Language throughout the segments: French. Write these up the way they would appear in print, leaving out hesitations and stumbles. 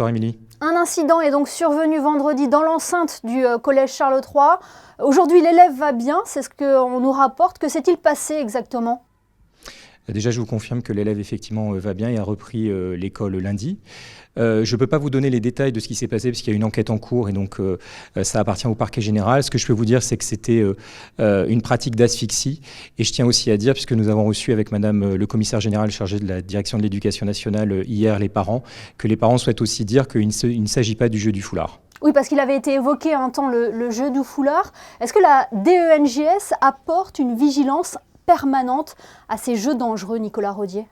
Bonsoir Émilie. Un incident est donc survenu vendredi dans l'enceinte du collège Charles III. Aujourd'hui, l'élève va bien, c'est ce qu'on nous rapporte. Que s'est-il passé exactement ? Déjà, je vous confirme que l'élève effectivement va bien et a repris l'école lundi. Je ne peux pas vous donner les détails de ce qui s'est passé parce qu'il y a une enquête en cours et donc ça appartient au parquet général. Ce que je peux vous dire, c'est que c'était une pratique d'asphyxie. Et je tiens aussi à dire, puisque nous avons reçu avec Madame le commissaire général chargé de la direction de l'éducation nationale hier les parents, que les parents souhaitent aussi dire qu'il ne s'agit pas du jeu du foulard. Oui, parce qu'il avait été évoqué un temps le jeu du foulard. Est-ce que la DENJS apporte une vigilance permanente à ces jeux dangereux, Nicolas Rodier ?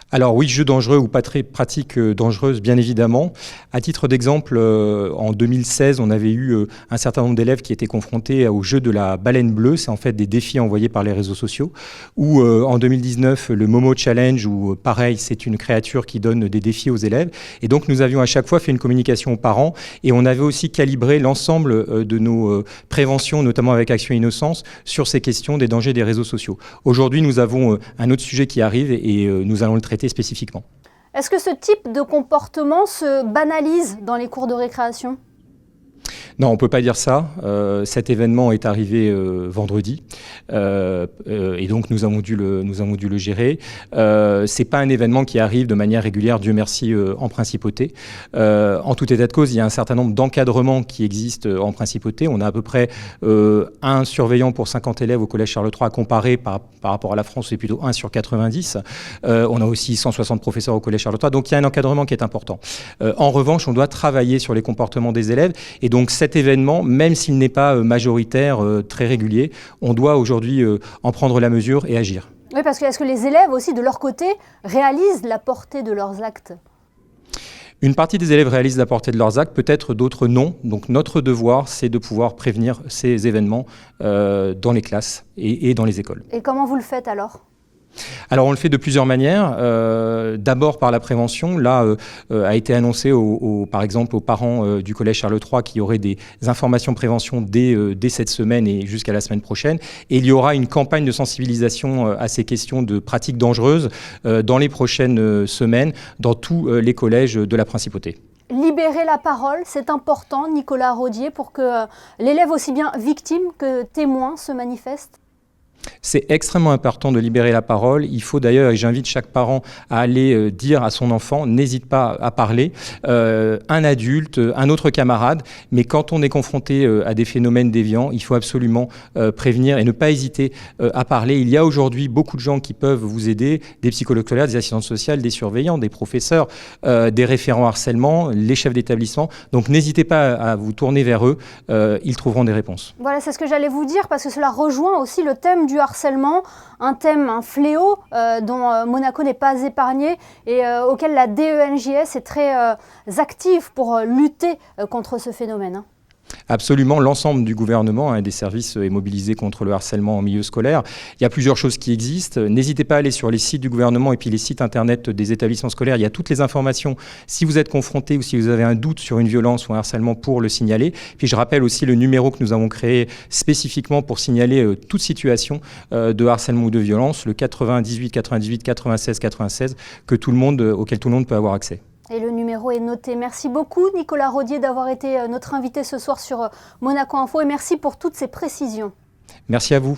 Alors oui, jeux dangereux ou pas très pratiques dangereuses, bien évidemment. À titre d'exemple, en 2016, on avait eu un certain nombre d'élèves qui étaient confrontés au jeu de la baleine bleue. C'est en fait des défis envoyés par les réseaux sociaux. Ou en 2019, le Momo Challenge, où pareil, c'est une créature qui donne des défis aux élèves. Et donc nous avions à chaque fois fait une communication aux parents et on avait aussi calibré l'ensemble de nos préventions, notamment avec Action Innocence, sur ces questions des dangers des réseaux sociaux. Aujourd'hui, nous avons un autre sujet qui arrive et nous allons le traiter spécifiquement. Est-ce que ce type de comportement se banalise dans les cours de récréation ? Non, on ne peut pas dire ça. Cet événement est arrivé vendredi et donc nous avons dû le gérer. C'est pas un événement qui arrive de manière régulière, Dieu merci, en principauté. En tout état de cause, il y a un certain nombre d'encadrements qui existent en principauté. On a à peu près un surveillant pour 50 élèves au collège Charles III à comparer par rapport à la France, c'est plutôt 1 sur 90. On a aussi 160 professeurs au collège Charles III, donc il y a un encadrement qui est important. En revanche, on doit travailler sur les comportements des élèves et donc cet événement, même s'il n'est pas majoritaire, très régulier, on doit aujourd'hui en prendre la mesure et agir. Oui, parce que est-ce que les élèves aussi, de leur côté, réalisent la portée de leurs actes ? Une partie des élèves réalisent la portée de leurs actes, peut-être d'autres non. Donc notre devoir, c'est de pouvoir prévenir ces événements dans les classes et dans les écoles. Et comment vous le faites alors ? Alors on le fait de plusieurs manières. D'abord par la prévention. Là a été annoncé par exemple aux parents du collège Charles III qu'il y aurait des informations prévention dès cette semaine et jusqu'à la semaine prochaine. Et il y aura une campagne de sensibilisation à ces questions de pratiques dangereuses dans les prochaines semaines dans tous les collèges de la principauté. Libérer la parole, c'est important, Nicolas Rodier, pour que l'élève aussi bien victime que témoin se manifeste ? C'est extrêmement important de libérer la parole. Il faut d'ailleurs, et j'invite chaque parent à aller dire à son enfant, n'hésite pas à parler, un adulte, un autre camarade, mais quand on est confronté à des phénomènes déviants, il faut absolument prévenir et ne pas hésiter à parler. Il y a aujourd'hui beaucoup de gens qui peuvent vous aider, des psychologues scolaires, des assistantes sociales, des surveillants, des professeurs, des référents harcèlement, les chefs d'établissement. Donc n'hésitez pas à vous tourner vers eux, ils trouveront des réponses. Voilà, c'est ce que j'allais vous dire, parce que cela rejoint aussi le thème du harcèlement, un thème, un fléau dont Monaco n'est pas épargné et auquel la DENJS est très active pour lutter contre ce phénomène. Absolument, l'ensemble du gouvernement des services est mobilisé contre le harcèlement en milieu scolaire. Il y a plusieurs choses qui existent. N'hésitez pas à aller sur les sites du gouvernement et puis les sites internet des établissements scolaires. Il y a toutes les informations si vous êtes confronté ou si vous avez un doute sur une violence ou un harcèlement pour le signaler. Puis je rappelle aussi le numéro que nous avons créé spécifiquement pour signaler toute situation de harcèlement ou de violence, le 98 98 96 96, auquel tout le monde peut avoir accès. Et le numéro est noté. Merci beaucoup Nicolas Rodier d'avoir été notre invité ce soir sur Monaco Info et merci pour toutes ces précisions. Merci à vous.